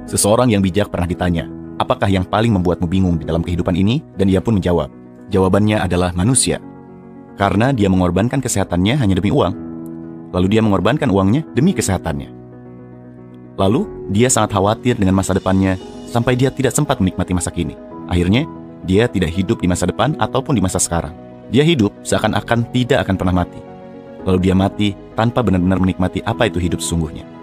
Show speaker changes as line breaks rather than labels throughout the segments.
Seseorang yang bijak pernah ditanya, apakah yang paling membuatmu bingung di dalam kehidupan ini? Dan ia pun menjawab, jawabannya adalah manusia. Karena dia mengorbankan kesehatannya hanya demi uang. Lalu dia mengorbankan uangnya demi kesehatannya. Lalu dia sangat khawatir dengan masa depannya sampai dia tidak sempat menikmati masa kini. Akhirnya, dia tidak hidup di masa depan ataupun di masa sekarang. Dia hidup seakan-akan tidak akan pernah mati. Lalu dia mati tanpa benar-benar menikmati apa itu hidup sesungguhnya.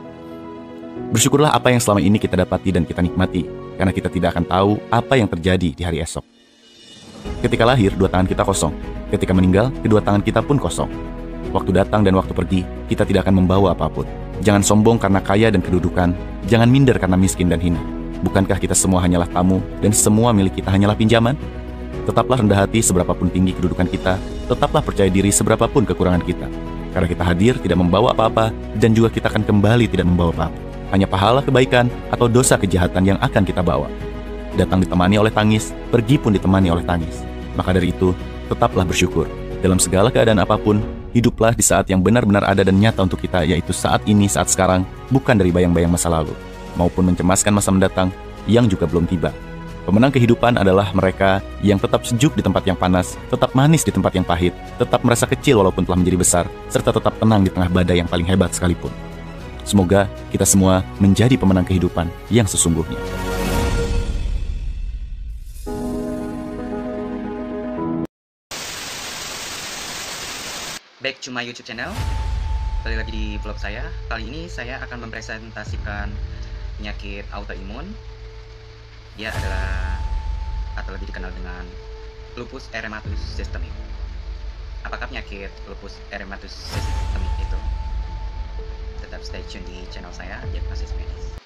Bersyukurlah apa yang selama ini kita dapati dan kita nikmati, karena kita tidak akan tahu apa yang terjadi di hari esok. Ketika lahir, dua tangan kita kosong. Ketika meninggal, kedua tangan kita pun kosong. Waktu datang dan waktu pergi, kita tidak akan membawa apapun. Jangan sombong karena kaya dan kedudukan. Jangan minder karena miskin dan hina. Bukankah kita semua hanyalah tamu dan semua milik kita hanyalah pinjaman? Tetaplah rendah hati seberapapun tinggi kedudukan kita. Tetaplah percaya diri seberapapun kekurangan kita. Karena kita hadir tidak membawa apa-apa dan juga kita akan kembali tidak membawa apa-apa. Hanya pahala kebaikan atau dosa kejahatan yang akan kita bawa. Datang ditemani oleh tangis, pergi pun ditemani oleh tangis. Maka dari itu, tetaplah bersyukur. Dalam segala keadaan apapun, hiduplah di saat yang benar-benar ada dan nyata untuk kita, yaitu saat ini, saat sekarang, bukan dari bayang-bayang masa lalu, maupun mencemaskan masa mendatang yang juga belum tiba. Pemenang kehidupan adalah mereka yang tetap sejuk di tempat yang panas, tetap manis di tempat yang pahit, tetap merasa kecil walaupun telah menjadi besar, serta tetap tenang di tengah badai yang paling hebat sekalipun. Semoga kita semua menjadi pemenang kehidupan yang sesungguhnya.
Back to my YouTube channel. Kembali lagi di vlog saya. Kali ini saya akan mempresentasikan penyakit autoimun. Dia adalah atau lebih dikenal dengan lupus erythematosus systemic. Apakah penyakit lupus erythematosus systemic itu? Tetap stay tune di channel saya, Diagnosis Medis.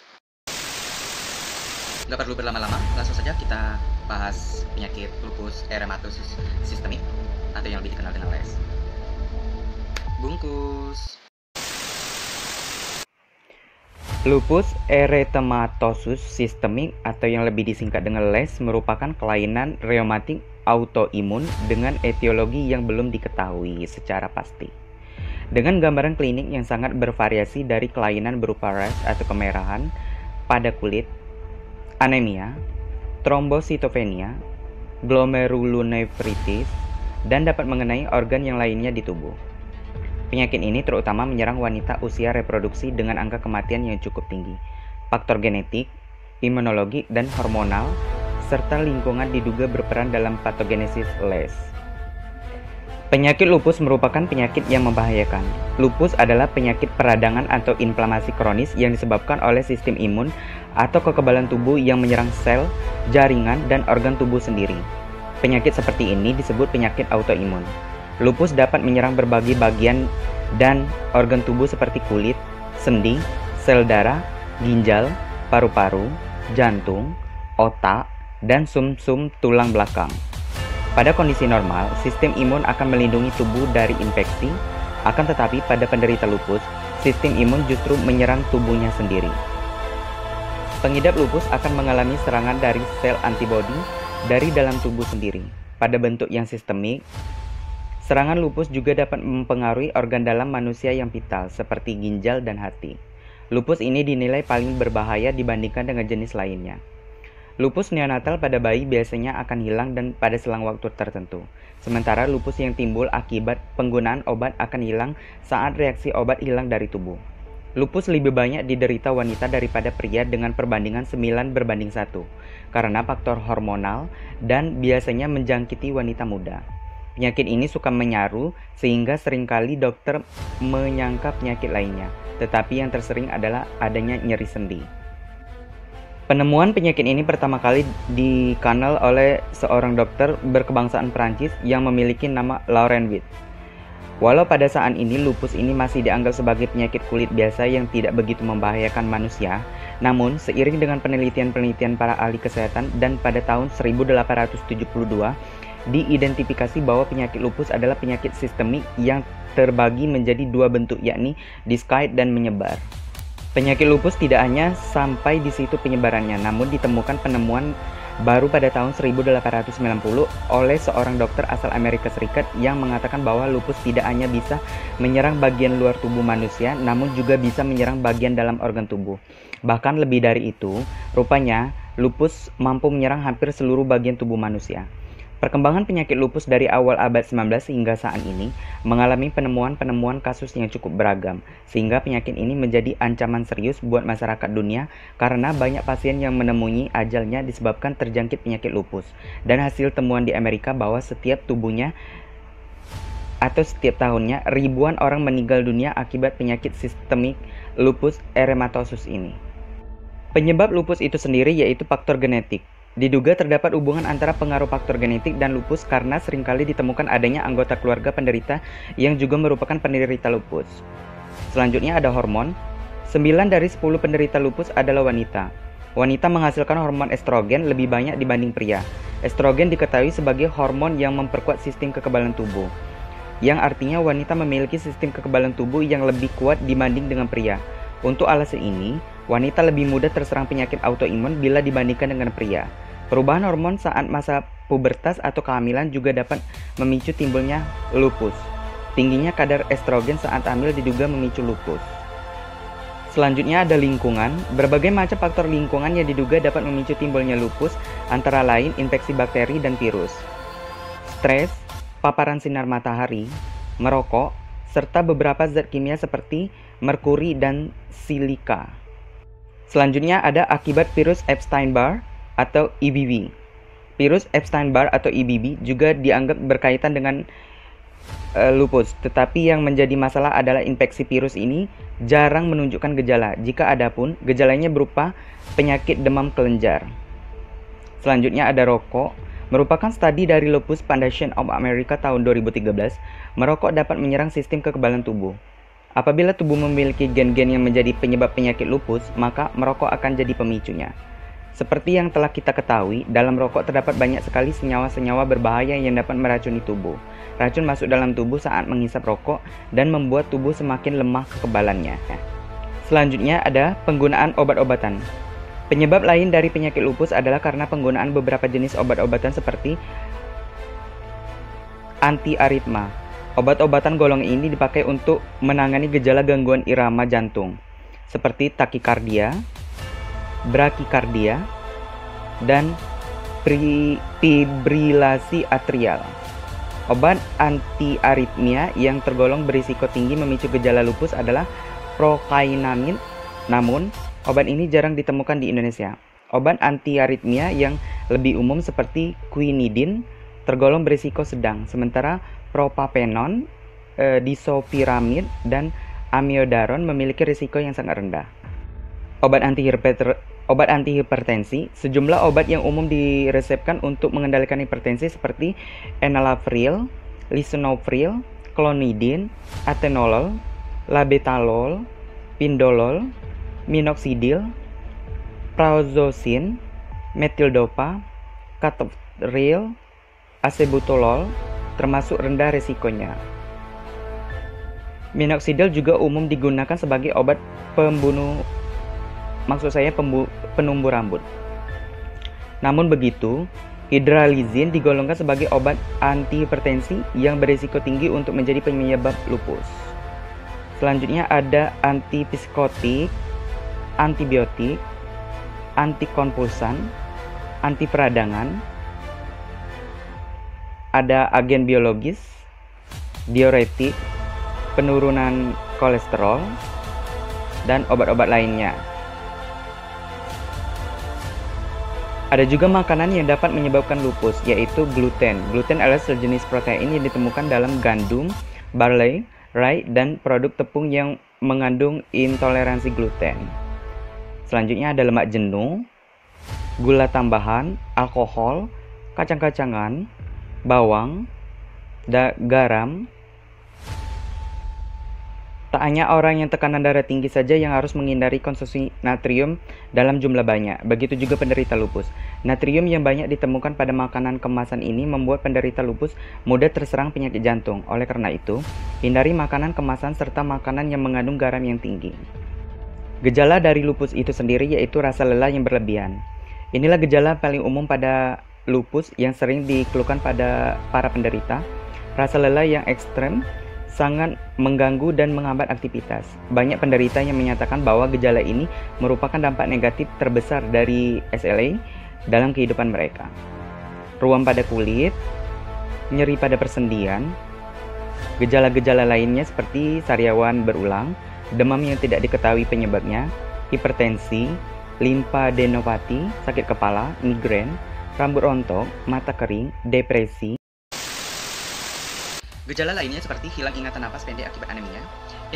Nggak perlu berlama-lama, langsung saja kita bahas penyakit lupus erythematosus systemic atau yang lebih dikenal dengan LES. Bungkus.
Lupus erythematosus systemic atau yang lebih disingkat dengan LES merupakan kelainan reumatik autoimun dengan etiologi yang belum diketahui secara pasti. Dengan gambaran klinik yang sangat bervariasi dari kelainan berupa rash atau kemerahan pada kulit, anemia, trombositopenia, glomerulonefritis, dan dapat mengenai organ yang lainnya di tubuh. Penyakit ini terutama menyerang wanita usia reproduksi dengan angka kematian yang cukup tinggi. Faktor genetik, imunologi, dan hormonal, serta lingkungan diduga berperan dalam patogenesis LES. Penyakit lupus merupakan penyakit yang membahayakan. Lupus adalah penyakit peradangan atau inflamasi kronis yang disebabkan oleh sistem imun atau kekebalan tubuh yang menyerang sel, jaringan, dan organ tubuh sendiri. Penyakit seperti ini disebut penyakit autoimun. Lupus dapat menyerang berbagai bagian dan organ tubuh seperti kulit, sendi, sel darah, ginjal, paru-paru, jantung, otak, dan sumsum tulang belakang. Pada kondisi normal, sistem imun akan melindungi tubuh dari infeksi, akan tetapi pada penderita lupus, sistem imun justru menyerang tubuhnya sendiri. Pengidap lupus akan mengalami serangan dari sel antibodi dari dalam tubuh sendiri. Pada bentuk yang sistemik, serangan lupus juga dapat mempengaruhi organ dalam manusia yang vital, seperti ginjal dan hati. Lupus ini dinilai paling berbahaya dibandingkan dengan jenis lainnya. Lupus neonatal pada bayi biasanya akan hilang dan pada selang waktu tertentu. Sementara lupus yang timbul akibat penggunaan obat akan hilang saat reaksi obat hilang dari tubuh. Lupus lebih banyak diderita wanita daripada pria dengan perbandingan 9:1 karena faktor hormonal dan biasanya menjangkiti wanita muda. Penyakit ini suka menyaru sehingga seringkali dokter menyangka penyakit lainnya, tetapi yang tersering adalah adanya nyeri sendi. Penemuan penyakit ini pertama kali dikenal oleh seorang dokter berkebangsaan Prancis yang memiliki nama Laurent Witt. Walau pada saat ini lupus ini masih dianggap sebagai penyakit kulit biasa yang tidak begitu membahayakan manusia, namun seiring dengan penelitian-penelitian para ahli kesehatan dan pada tahun 1872 diidentifikasi bahwa penyakit lupus adalah penyakit sistemik yang terbagi menjadi dua bentuk, yakni discoid dan menyebar. Penyakit lupus tidak hanya sampai di situ penyebarannya, namun ditemukan penemuan baru pada tahun 1890 oleh seorang dokter asal Amerika Serikat yang mengatakan bahwa lupus tidak hanya bisa menyerang bagian luar tubuh manusia, namun juga bisa menyerang bagian dalam organ tubuh. Bahkan lebih dari itu, rupanya lupus mampu menyerang hampir seluruh bagian tubuh manusia. Perkembangan penyakit lupus dari awal abad 19 hingga saat ini mengalami penemuan-penemuan kasus yang cukup beragam, sehingga penyakit ini menjadi ancaman serius buat masyarakat dunia karena banyak pasien yang menemui ajalnya disebabkan terjangkit penyakit lupus. Dan hasil temuan di Amerika bahwa setiap tahunnya ribuan orang meninggal dunia akibat penyakit sistemik lupus erythematosus ini. Penyebab lupus itu sendiri yaitu faktor genetik. Diduga terdapat hubungan antara pengaruh faktor genetik dan lupus karena seringkali ditemukan adanya anggota keluarga penderita yang juga merupakan penderita lupus. Selanjutnya ada hormon. 9 dari 10 penderita lupus adalah wanita. Wanita menghasilkan hormon estrogen lebih banyak dibanding pria. Estrogen diketahui sebagai hormon yang memperkuat sistem kekebalan tubuh, yang artinya wanita memiliki sistem kekebalan tubuh yang lebih kuat dibanding dengan pria. Untuk alasan ini, wanita lebih mudah terserang penyakit autoimun bila dibandingkan dengan pria. Perubahan hormon saat masa pubertas atau kehamilan juga dapat memicu timbulnya lupus. Tingginya kadar estrogen saat hamil diduga memicu lupus. Selanjutnya ada lingkungan. Berbagai macam faktor lingkungan yang diduga dapat memicu timbulnya lupus, antara lain infeksi bakteri dan virus, stres, paparan sinar matahari, merokok, serta beberapa zat kimia seperti merkuri dan silika. Selanjutnya ada akibat virus Epstein-Barr atau EBV. Virus Epstein-Barr atau EBV juga dianggap berkaitan dengan lupus, tetapi yang menjadi masalah adalah infeksi virus ini jarang menunjukkan gejala. Jika ada pun, gejalanya berupa penyakit demam kelenjar. Selanjutnya ada rokok. Merupakan studi dari Lupus Foundation of America tahun 2013, merokok dapat menyerang sistem kekebalan tubuh. Apabila tubuh memiliki gen-gen yang menjadi penyebab penyakit lupus, maka merokok akan jadi pemicunya. Seperti yang telah kita ketahui, dalam rokok terdapat banyak sekali senyawa-senyawa berbahaya yang dapat meracuni tubuh. Racun masuk dalam tubuh saat menghisap rokok dan membuat tubuh semakin lemah kekebalannya. Selanjutnya ada penggunaan obat-obatan. Penyebab lain dari penyakit lupus adalah karena penggunaan beberapa jenis obat-obatan seperti antiaritma. Obat-obatan golongan ini dipakai untuk menangani gejala gangguan irama jantung seperti takikardia, brakikardia, dan fibrilasi atrial. Obat antiaritmia yang tergolong berisiko tinggi memicu gejala lupus adalah prokainamid. Namun, obat ini jarang ditemukan di Indonesia. Obat antiaritmia yang lebih umum seperti quinidin tergolong berisiko sedang, sementara propapenon, disopiramid, dan amiodaron memiliki risiko yang sangat rendah. Obat antihipertensi. Sejumlah obat yang umum diresepkan untuk mengendalikan hipertensi seperti enalapril, lisinopril, clonidin, atenolol, labetalol, pindolol, minoxidil, prazosin, metildopa, captopril, acebutolol termasuk rendah risikonya. Minoxidil juga umum digunakan sebagai obat penumbuh rambut. Namun begitu, hidralizin digolongkan sebagai obat antihipertensi yang berisiko tinggi untuk menjadi penyebab lupus. Selanjutnya ada antipsikotik, antibiotik, antikonvulsan, antiperadangan, ada agen biologis, diuretik, penurunan kolesterol, dan obat-obat lainnya. Ada juga makanan yang dapat menyebabkan lupus, yaitu gluten. Gluten adalah sejenis protein yang ditemukan dalam gandum, barley, rye, dan produk tepung yang mengandung intoleransi gluten. Selanjutnya ada lemak jenuh, gula tambahan, alkohol, kacang-kacangan, bawang, garam. Tak hanya orang yang tekanan darah tinggi saja yang harus menghindari konsumsi natrium dalam jumlah banyak, begitu juga penderita lupus. Natrium yang banyak ditemukan pada makanan kemasan ini membuat penderita lupus mudah terserang penyakit jantung. Oleh karena itu, hindari makanan kemasan serta makanan yang mengandung garam yang tinggi. Gejala dari lupus itu sendiri yaitu rasa lelah yang berlebihan. Inilah gejala paling umum pada lupus yang sering dikeluhkan pada para penderita. Rasa lelah yang ekstrem sangat mengganggu dan menghambat aktivitas. Banyak penderita yang menyatakan bahwa gejala ini merupakan dampak negatif terbesar dari SLA dalam kehidupan mereka. Ruam pada kulit, nyeri pada persendian, gejala-gejala lainnya seperti sariawan berulang, demam yang tidak diketahui penyebabnya, hipertensi, limfadenopati, sakit kepala, migrain, rambut rontok, mata kering, depresi.
Gejala lainnya seperti hilang ingatan napas pendek akibat anemia,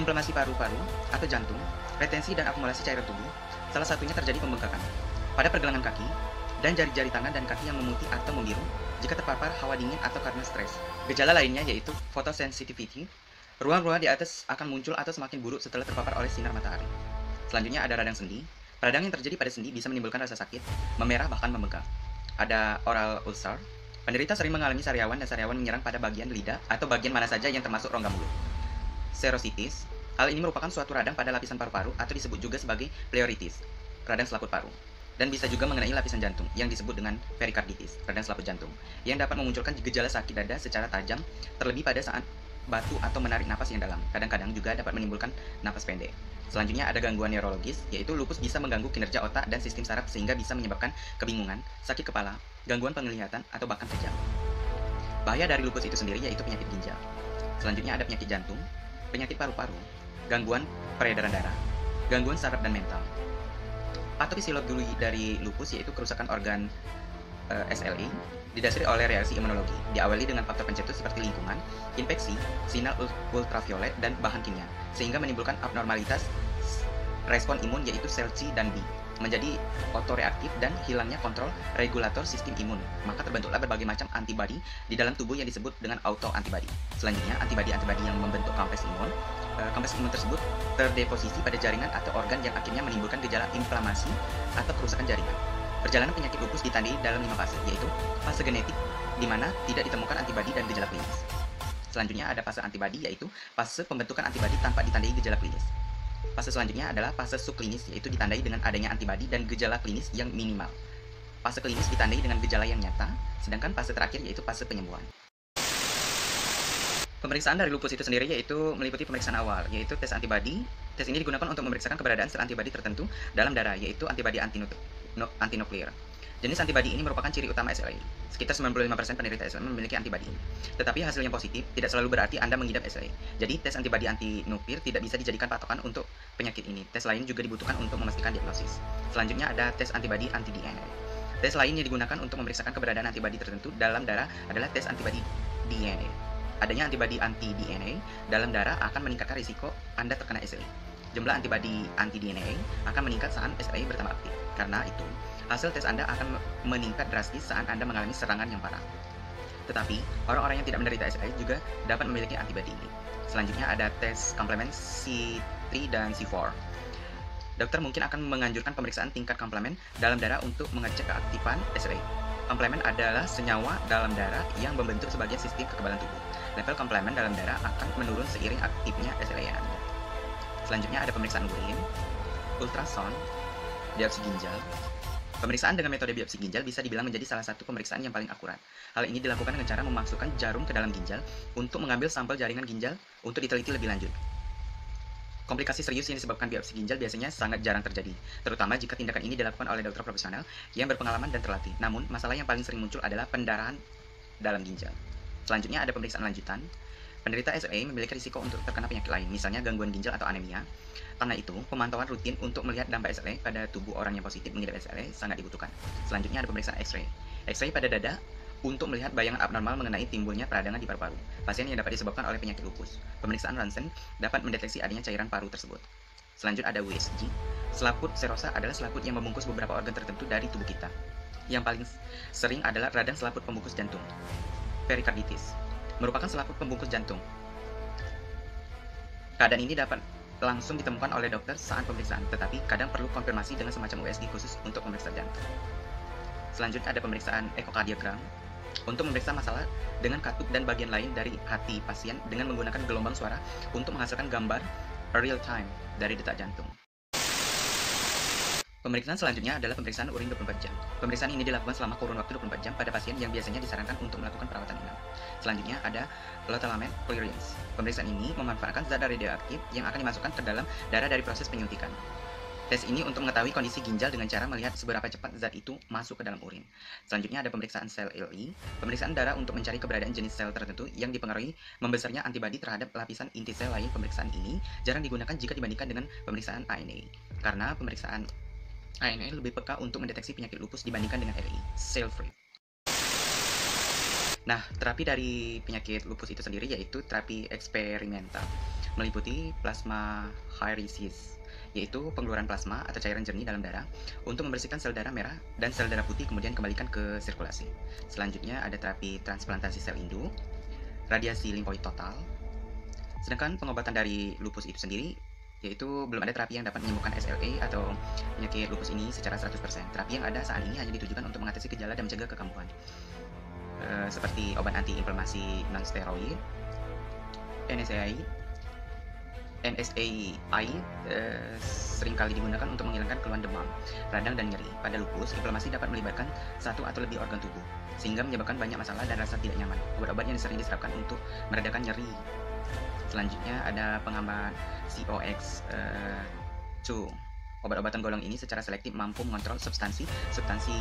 inflamasi paru-paru atau jantung, retensi dan akumulasi cairan tubuh. Salah satunya terjadi pembengkakan pada pergelangan kaki dan jari-jari tangan dan kaki yang memutih atau membiru jika terpapar hawa dingin atau karena stres. Gejala lainnya yaitu photosensitivity. Ruang-ruang di atas akan muncul atau semakin buruk setelah terpapar oleh sinar matahari. Selanjutnya ada radang sendi. Radang yang terjadi pada sendi bisa menimbulkan rasa sakit, memerah bahkan membengkak. Ada oral ulcer. Penderita sering mengalami sariawan dan sariawan menyerang pada bagian lidah atau bagian mana saja yang termasuk rongga mulut. Serositis. Hal ini merupakan suatu radang pada lapisan paru-paru atau disebut juga sebagai pleuritis, radang selaput paru. Dan bisa juga mengenai lapisan jantung yang disebut dengan perikarditis, radang selaput jantung, yang dapat memunculkan gejala sakit dada secara tajam, terlebih pada saat batu atau menarik napas yang dalam. Kadang-kadang juga dapat menimbulkan napas pendek. Selanjutnya ada gangguan neurologis, yaitu lupus bisa mengganggu kinerja otak dan sistem saraf sehingga bisa menyebabkan kebingungan, sakit kepala, gangguan penglihatan, atau bahkan kejang. Bahaya dari lupus itu sendiri yaitu penyakit ginjal. Selanjutnya ada penyakit jantung, penyakit paru-paru, gangguan peredaran darah, gangguan saraf dan mental. Patofisiologi dari lupus yaitu kerusakan organ SLE didasari oleh reaksi imunologi, diawali dengan faktor pencetus seperti lingkungan, infeksi, sinar ultraviolet, dan bahan kimia, sehingga menimbulkan abnormalitas respon imun yaitu sel C dan B menjadi otoreaktif dan hilangnya kontrol regulator sistem imun. Maka terbentuklah berbagai macam antibodi di dalam tubuh yang disebut dengan autoantibodi. Selanjutnya, antibodi-antibodi yang membentuk kompleks imun. Kompleks imun tersebut terdeposisi pada jaringan atau organ yang akhirnya menimbulkan gejala inflamasi atau kerusakan jaringan. Perjalanan penyakit lupus ditandai dalam 5 fase, yaitu fase genetik, di mana tidak ditemukan antibodi dan gejala klinis. Selanjutnya ada fase antibodi, yaitu fase pembentukan antibodi tanpa ditandai gejala klinis. Fase selanjutnya adalah fase subklinis, yaitu ditandai dengan adanya antibodi dan gejala klinis yang minimal. Fase klinis ditandai dengan gejala yang nyata, sedangkan fase terakhir yaitu fase penyembuhan. Pemeriksaan dari lupus itu sendiri yaitu meliputi pemeriksaan awal, yaitu tes antibodi. Tes ini digunakan untuk memeriksakan keberadaan sel antibodi tertentu dalam darah, yaitu antibodi antinuklear. Jenis antibodi ini merupakan ciri utama SLE. Sekitar 95% penderita SLE memiliki antibodi ini. Tetapi hasil yang positif tidak selalu berarti Anda mengidap SLE. Jadi tes antibodi antinuklear tidak bisa dijadikan patokan untuk penyakit ini. Tes lain juga dibutuhkan untuk memastikan diagnosis. Selanjutnya ada tes antibodi anti-DNA. Tes lain yang digunakan untuk memeriksakan keberadaan antibodi tertentu dalam darah adalah tes antibodi DNA. Adanya antibodi anti-DNA dalam darah akan meningkatkan risiko Anda terkena SLE. Jumlah antibodi anti-DNA akan meningkat saat SLE bertambah aktif. Karena itu, hasil tes Anda akan meningkat drastis saat Anda mengalami serangan yang parah. Tetapi, orang-orang yang tidak menderita SLE juga dapat memiliki antibodi ini. Selanjutnya ada tes komplement C3 dan C4. Dokter mungkin akan menganjurkan pemeriksaan tingkat komplement dalam darah untuk mengecek keaktifan SLE. Komplement adalah senyawa dalam darah yang membentuk sebagian sistem kekebalan tubuh. Level komplement dalam darah akan menurun seiring aktifnya SLE Anda. Selanjutnya ada pemeriksaan urin, ultrasound, biopsi ginjal. Pemeriksaan dengan metode biopsi ginjal bisa dibilang menjadi salah satu pemeriksaan yang paling akurat. Hal ini dilakukan dengan cara memasukkan jarum ke dalam ginjal untuk mengambil sampel jaringan ginjal untuk diteliti lebih lanjut. Komplikasi serius yang disebabkan biopsi ginjal biasanya sangat jarang terjadi, terutama jika tindakan ini dilakukan oleh dokter profesional yang berpengalaman dan terlatih. Namun, masalah yang paling sering muncul adalah pendarahan dalam ginjal. Selanjutnya ada pemeriksaan lanjutan. Penderita SLE memiliki risiko untuk terkena penyakit lain, misalnya gangguan ginjal atau anemia. Karena itu, pemantauan rutin untuk melihat dampak SLE pada tubuh orang yang positif mengidap SLE sangat dibutuhkan. Selanjutnya ada pemeriksaan X-ray. X-ray pada dada untuk melihat bayangan abnormal mengenai timbulnya peradangan di paru-paru pasien yang dapat disebabkan oleh penyakit lupus. Pemeriksaan ronsen dapat mendeteksi adanya cairan paru tersebut. Selanjutnya ada USG. Selaput serosa adalah selaput yang membungkus beberapa organ tertentu dari tubuh kita. Yang paling sering adalah radang selaput pembungkus jantung. Perikarditis merupakan selaput pembungkus jantung. Keadaan ini dapat langsung ditemukan oleh dokter saat pemeriksaan, tetapi kadang perlu konfirmasi dengan semacam USG khusus untuk memeriksa jantung. Selanjutnya ada pemeriksaan ekokardiogram untuk memeriksa masalah dengan katup dan bagian lain dari hati pasien dengan menggunakan gelombang suara untuk menghasilkan gambar real time dari detak jantung. Pemeriksaan selanjutnya adalah pemeriksaan urin 24 jam. Pemeriksaan ini dilakukan selama kurun waktu 24 jam pada pasien yang biasanya disarankan untuk melakukan perawatan inap. Selanjutnya ada lotilamet clearance. Pemeriksaan ini memanfaatkan zat radioaktif yang akan dimasukkan ke dalam darah dari proses penyuntikan. Tes ini untuk mengetahui kondisi ginjal dengan cara melihat seberapa cepat zat itu masuk ke dalam urin. Selanjutnya ada pemeriksaan sel LI, pemeriksaan darah untuk mencari keberadaan jenis sel tertentu yang dipengaruhi membesarnya antibodi terhadap lapisan inti sel lain. Pemeriksaan ini jarang digunakan jika dibandingkan dengan pemeriksaan ANA, karena pemeriksaan ANA lebih peka untuk mendeteksi penyakit lupus dibandingkan dengan LI, cell free. Nah, terapi dari penyakit lupus itu sendiri yaitu terapi eksperimental, meliputi plasmapheresis, yaitu pengeluaran plasma atau cairan jernih dalam darah untuk membersihkan sel darah merah dan sel darah putih kemudian kembalikan ke sirkulasi. Selanjutnya ada terapi transplantasi sel indu, radiasi limfoid total. Sedangkan pengobatan dari lupus itu sendiri yaitu belum ada terapi yang dapat menyembuhkan SLE atau penyakit lupus ini secara 100%. Terapi yang ada saat ini hanya ditujukan untuk mengatasi gejala dan mencegah kekambuhan. Seperti obat anti-inflamasi non-steroid, NSAID, seringkali digunakan untuk menghilangkan keluhan demam, radang, dan nyeri. Pada lupus, inflamasi dapat melibatkan satu atau lebih organ tubuh, sehingga menyebabkan banyak masalah dan rasa tidak nyaman. Obat-obat yang sering diserapkan untuk meredakan nyeri. Selanjutnya ada penghambat COX-2. Obat-obatan golongan ini secara selektif mampu mengontrol substansi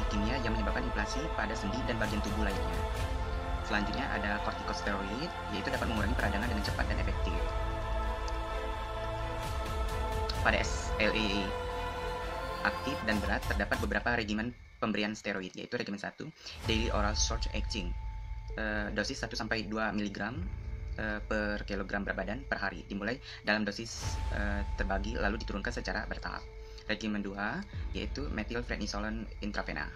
kimia yang menyebabkan inflamasi pada sendi dan bagian tubuh lainnya. Selanjutnya ada kortikosteroid, yaitu dapat mengurangi peradangan dengan cepat dan efektif. Pada SLE aktif dan berat terdapat beberapa regimen pemberian steroid, yaitu regimen 1, daily oral short acting, dosis 1-2 mg per kilogram berat badan per hari, dimulai dalam dosis terbagi lalu diturunkan secara bertahap. Regimen 2 yaitu methylprednisolone intravena,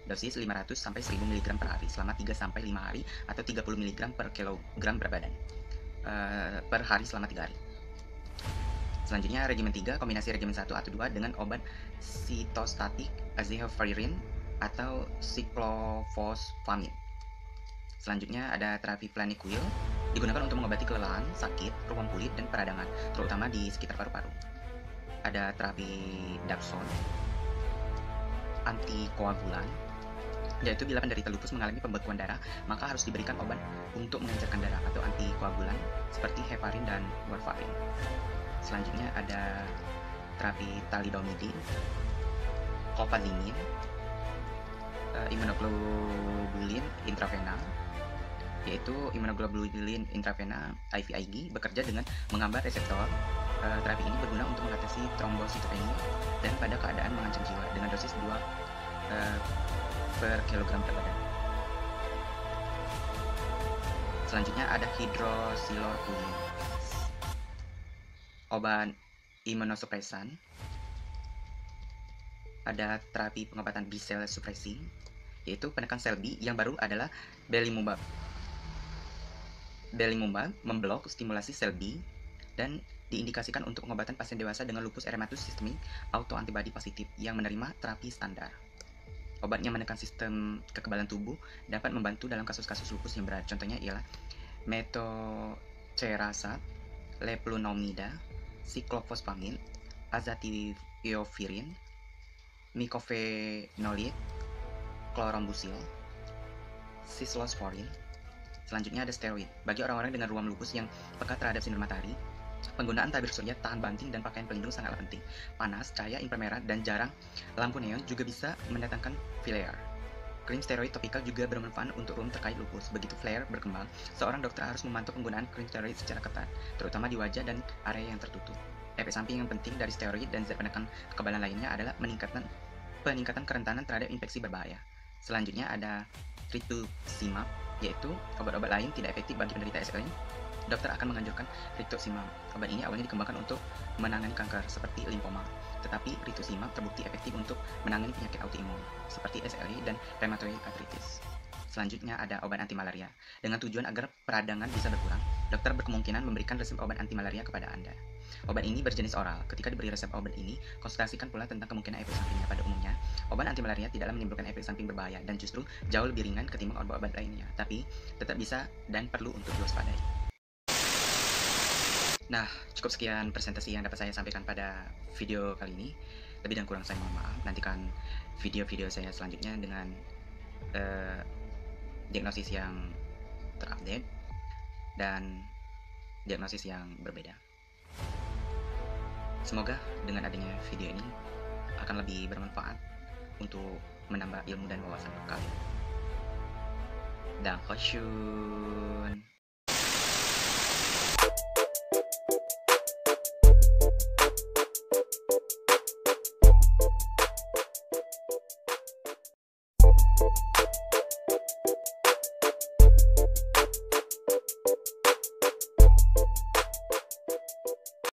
dosis 500-1000 mg per hari selama 3-5 hari atau 30 mg per kilogram berat badan per hari selama 3 hari. Selanjutnya regimen 3, kombinasi regimen 1 atau 2 dengan obat sitostatik azathioprine atau cyclophosphamide. Selanjutnya ada terapi Planiquil, digunakan untuk mengobati kelelahan, sakit, ruam kulit, dan peradangan, terutama di sekitar paru-paru. Ada terapi Dapsone, antikoagulan, yaitu bila penderita lupus mengalami pembekuan darah, maka harus diberikan obat untuk mengencerkan darah atau antikoagulan seperti heparin dan warfarin. Selanjutnya ada terapi thalidomide, clofazimine, immunoglobulin intravena, yaitu immunoglobulin intravena IVIG bekerja dengan menghambat reseptor. Terapi ini berguna untuk mengatasi trombositopenia dan pada keadaan mengancam jiwa dengan dosis 2 per kilogram berat badan. Selanjutnya ada hidroxychloroquine, obat imunosupresan. Ada terapi pengobatan B-cell supresi, yaitu penekan sel B yang baru adalah belimumab. Belimumab memblok stimulasi sel B dan diindikasikan untuk pengobatan pasien dewasa dengan lupus erythematosus sistemik autoantibody positif yang menerima terapi standar. Obatnya menekan sistem kekebalan tubuh, dapat membantu dalam kasus-kasus lupus yang berat. Contohnya ialah metotrexate, leflunomida, cyclophosphamide, azathioprine, mycophenolate, chlorombucil, cyclosporin. Selanjutnya ada steroid. Bagi orang-orang dengan ruam lupus yang peka terhadap sinar matahari, penggunaan tabir surya, tahan banting, dan pakaian pelindung sangatlah penting. Panas, cahaya inframerah, dan jarang lampu neon juga bisa mendatangkan flare. Krim steroid topikal juga bermanfaat untuk ruam terkait lupus. Begitu flare berkembang, seorang dokter harus memantau penggunaan krim steroid secara ketat, terutama di wajah dan area yang tertutup. Efek samping yang penting dari steroid dan zat penekan kekebalan lainnya adalah peningkatan kerentanan terhadap infeksi berbahaya. Selanjutnya ada rituximab, yaitu obat-obat lain tidak efektif bagi penderita SLE. Dokter akan menganjurkan rituximab. Obat ini awalnya dikembangkan untuk menangani kanker seperti limfoma, tetapi rituximab terbukti efektif untuk menangani penyakit autoimun seperti SLE dan rheumatoid arthritis. Selanjutnya ada obat anti malaria. Dengan tujuan agar peradangan bisa berkurang, dokter berkemungkinan memberikan resep obat anti malaria kepada Anda. Obat ini berjenis oral. Ketika diberi resep obat ini, konsultasikan pula tentang kemungkinan efek sampingnya. Pada umumnya, obat anti malaria tidaklah menimbulkan efek samping berbahaya dan justru jauh lebih ringan ketimbang obat-obat lainnya, tapi tetap bisa dan perlu untuk diwaspadai. Nah, cukup sekian presentasi yang dapat saya sampaikan pada video kali ini. Lebih dan kurang saya mohon maaf. Nantikan video-video saya selanjutnya dengan diagnosis yang terupdate dan diagnosis yang berbeda. Semoga dengan adanya video ini akan lebih bermanfaat untuk menambah ilmu dan wawasan kalian. Dankeschön.